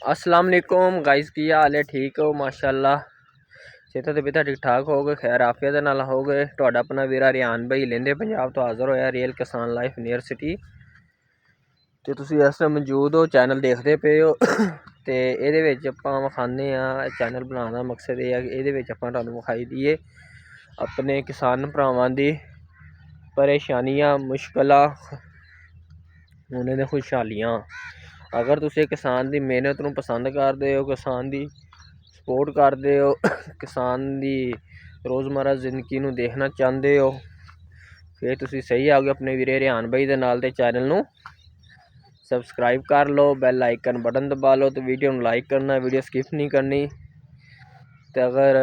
अस्सलाम वालेकुम गाइस, की हाल है? ठीक हो? माशाअल्लाह सेहत तबीयत ठीक ठाक हो गए, खैर आफियत नाल हो गए। तुहाडा अपना वीरा रियान भाई लेंदे पंजाब तो हाज़र होया रियल किसान लाइफ नियर सिटी ते तुसीं इस टाइम मौजूद हो, चैनल देखते पे हो ते इहदे विच आपां विखाने आ। चैनल बनाने दा मकसद ये है कि इहदे विच आपां तुहानूं विखाई दईए अपने किसान भरावां दी परेशानियां, मुश्किलां, उन्हां दी खुशहालियां। अगर तुसीं किसान दी मेहनत नूं पसंद करदे हो, किसान दी सपोर्ट करदे हो, किसान दी रोज़मर्रा जिंदगी नूं देखना चाहते हो, फिर तुसीं सही आओगे अपने वीरे रियान भाई दे नाल। ते चैनल नूं सबसक्राइब कर लो, बैल आइकन बटन दबा लो, तो वीडियो नूं लाइक करना, वीडियो स्किप नहीं करनी। तो अगर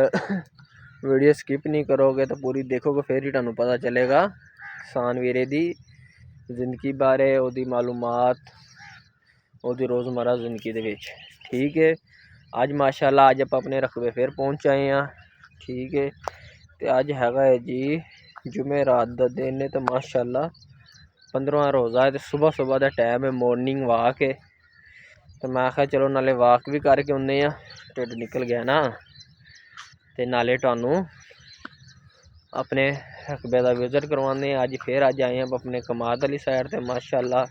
वीडियो स्किप नहीं करोगे तो पूरी देखोगे फिर ही तुहानूं पता चलेगा किसान वीरे दी जिंदगी बारे, उहदी मालूमात, उहदी रोज़मर्रा जिंदगी दे विच। ठीक है, अज माशाअल्लाह अज आप अपने रकबे फिर पहुँच आए हैं। ठीक है, तो अज हैगा है जी जुमे रात का दिन है, तो माशाअल्लाह 15वां रोज़ा है। तो सुबह सुबह का टाइम है, मॉर्निंग वॉक है। तो मैं आखा चलो नाले वॉक भी करके आने, ढिड निकल गया ना, तो नाले तुहानूं अपने रकबे का विजिट करवाने। अज फिर अज आए हैं अपने कमाद वाली साइड से। माशाअल्लाह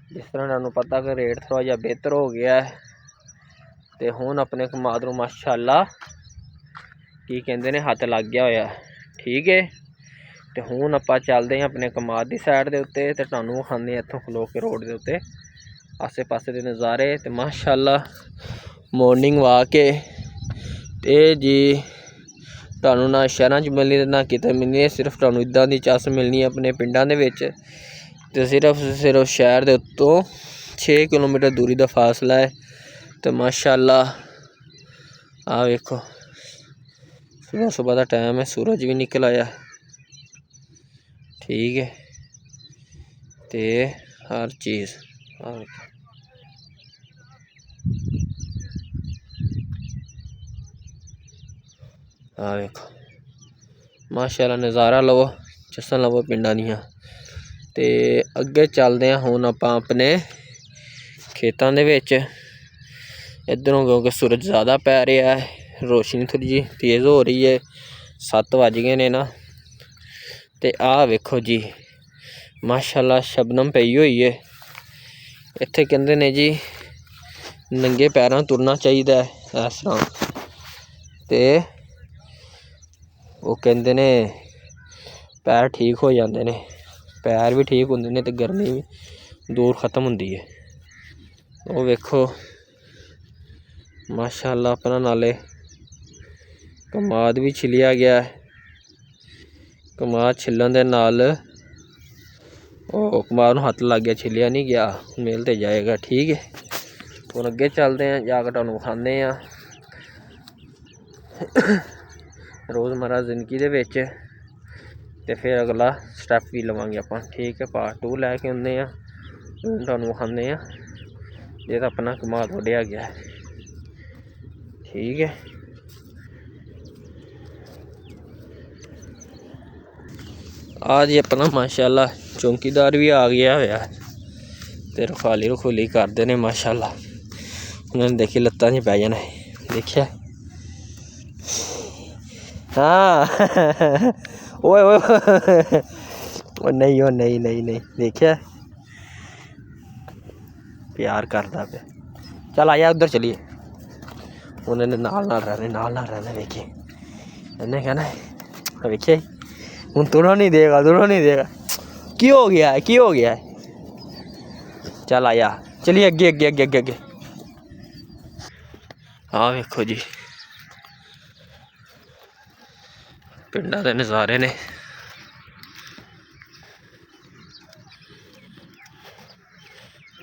जिस तरह तुहानूं पता कि रेट थोड़ा जिहा बेहतर हो गया है, तो हुण अपने कमाद नूं माशाअल्लाह की कहते हैं हत्थ लग गया होया। ठीक है, तो हुण आपां चलदे हैं अपने कमाद की साइड के उत्ते, तो तुहानूं विखाने इत्थों खलो के रोड के उत्ते आसे पासे के नज़ारे। तो माशाअल्लाह मॉर्निंग वॉक है, तो जी तुहानूं ना शहरां च मिलनी ते ना किते मिलनी है, सिर्फ तुहानूं इदां दी चस मिलनी है अपने पिंडां दे विच। तो सिर्फ शहर के उत्तों 6 किलोमीटर दूरी का फासला है। तो माशाअल्लाह आ वेखो सुबह सुबह का टाइम है, सूरज भी निकल आया। ठीक है, तो हर चीज़ वेखो माशाअल्लाह नज़ारा लवो, चस्सां लवो पिंडां दियां। ते अगे चलते हैं हुण आपां अपने खेतां दे विच। इधरों क्योंकि सूरज ज़्यादा पै रहा है, रोशनी थोड़ी जी तेज़ हो रही है, 7 बज गए ने ना। ते आ वेखो जी माशाअल्लाह शबनम पई हुई है। इत्थे कहंदे ने जी नंगे पैरां तुरना चाहिए इस तरह, ते वो कहंदे ने पैर ठीक हो जाते ने, पैर भी ठीक होंदे ने, ते गर्मी भी दूर खत्म होंदी है। वो वेखो माशाअल्लाह अपना नाले कमाद भी छिलिया गया है। कमाद छिलन दे नाल कमाद नूं हत्थ लग गया, छिलिया नहीं गया, मिल ते जाएगा। ठीक है, हुण अगे चलते हैं, जाकर तुहानूं विखाने आ रोज़मर्रा जिंदगी दे विच, ते फिर अगला स्टैप भी लवांगे आपां। ठीक है, पार्ट 2 लैके आने आ, हुण तुहानूं विखाने आ जेह्ड़ा अपना कमाद वड्ढिया गया है। ठीक है, आज अपना माशाअल्लाह चौकीदार भी आ गया होया, ते रखवाली करते हैं माशाअल्लाह। उन्होंने देखी लत्तां च पै जाना, देखिया हाँ ओए ओए ओ नहीं, ओ नहीं नहीं नहीं, देखिया प्यार करता पे। चल आया उधर चलिए, उन्होंने नाल रहना देखिए, इन्हें कहना देखिए हूँ तुरना नहीं देगा। की हो गया है? चल आया, चलिए अगे। हाँ वेखो जी पिंडा के नज़ारे ने।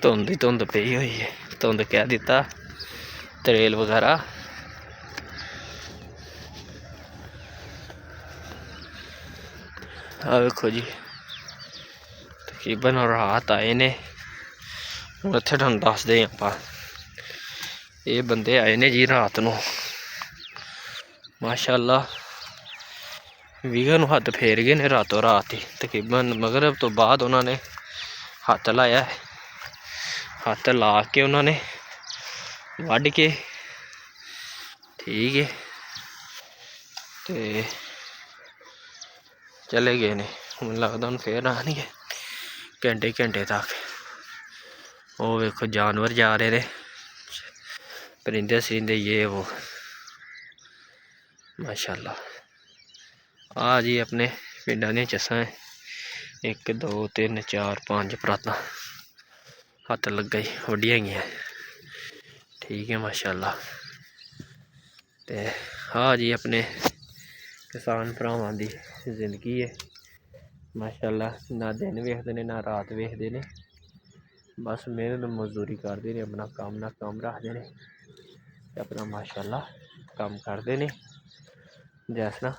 धुंध पई हुई है, धुंध कह दिता तरेल वगैरह। आ वेखो जी तकरीबन रात आए ने, हूँ इत्थे तुहानूं दसदे आपां। ये बंदे आए ने जी रात नूं, माशाअल्लाह वीह नूं हत्थ फेर गए ने रातों रात ही। तकरीबन मगरब तो बाद उन्होंने हत्थ लाया है, हत्थ ला के उन्होंने ਵੱਢ ਕੇ ਠੀਕ ਹੈ ਤੇ ਚਲੇ ਗਏ ਨੇ। ਹੁਣ ਲੱਗਦਾ ਹੁਣ ਫੇਰ ਆਉਣਗੇ ਘੰਟੇ ਤੱਕ। ਉਹ ਵੇਖੋ ਜਾਨਵਰ ਜਾ ਰਹੇ ਨੇ, परिंदे सरिंदे ये वो माशाल्लाह। आ जी अपने पिंडा दी चस्सां 1 2 3 4 5 परातां हत्थ लग्गा ही वड्डियां गईयां ठीक है माशाल्लाह। ते हाँ जी अपने किसान भरावां दी जिंदगी है माशाल्लाह। ना दिन वेखदे ने ना रात वेखदे ने, बस मेहनत मजदूरी करते ने, अपना काम ना काम रखते ने, अपना माशाल्लाह काम करते ने जैसना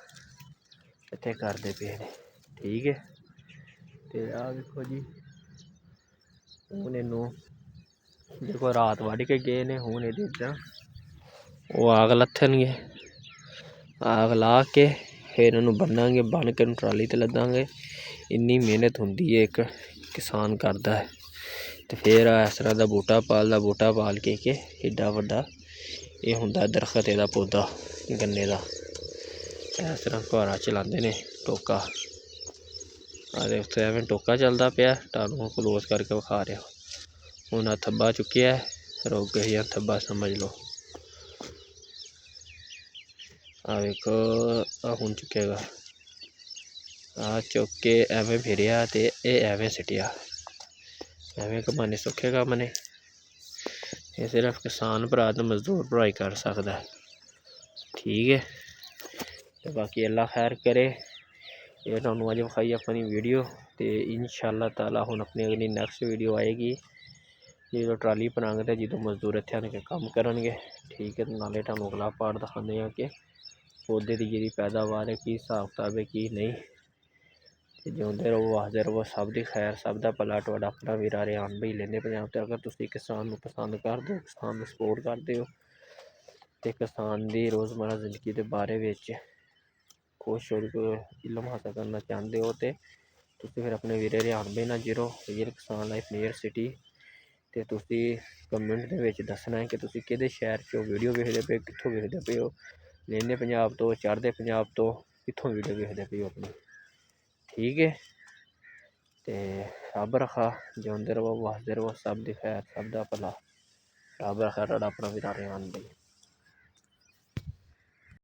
इत्थे करते पे ने ठीक है। तो आ देखो जी हूँ इनू देखो रात वढ़ के गए ने, हूँ ये इधर वो आग लत्थनगे, आग ला के फिर इन्हू बन्नांगे, बन के ट्राली ते लदांगे। इन्नी मेहनत होंदी है एक किसान करता है। तो फिर इस तरह का बूटा पाल के एडा वड्डा ये हुंदा दरखत इहदा पौधा गन्ने का। इस तरह घरा चलाते ने टोका, अरे उत्थे एवें टोका चलता पाया, टानू क्लोज करके विखा रहा। हुण आ थब्बा चुक्या रुक गया थब्बा समझ लो। आ वेखो आ हुण चुकेगा, आ चुक के एवें फिरिया ते एवें सिटिया, एवें कमाने सौखे कम ने। ये सिर्फ किसान भरा तो मजदूर भरा ही कर सकता है ठीक है। तो बाकी अल्लाह खैर करे। ये तुहानू अज विखाई अपनी वीडियो, तो इंशाअल्लाह ताला हुण अपनी अगली नैक्सट वीडियो आएगी जो ट्राली भरांगे तो जो मजदूर इत्थे आन के काम करनगे ठीक है। नाले तुहानू अगला पार्ट दिखाने कि पौधे की जी पैदावार है, की हिसाब किताब है की नहीं। जिउंदे रहो वसदे रहो, सब दी खैर सब दा भला। तुहाडा अपना वीर रियान भाई लैंदे पंजाब ते। अगर तुसीं किसान नू पसंद करदे हो, किसान नू सपोर्ट करदे हो ते किसान दी रोज़मर्रा जिंदगी दे बारे विच कुछ इलम हासल करना चाहते हो तो तुसीं फिर अपने वीरे रियान भाई नाल जुड़ो, रियल किसान लाइफ नियर सिटी। ते तुसीं कमेंट दे विच दस्सना है कि तुसीं किहड़े शहर चो वीडियो वेखदे पे, कित्थों वेखदे पे हो, लैंदे पंजाब तो, चढ़दे पंजाब तो, कित्थों वीडियो वेखदे पे हो अपनी ठीक है। तो रब रखा, जिउंदे रहो वसदे रहो, सब दी खैर सब दा भला। रब रखा तुहाडा अपना वीर रियान भाई।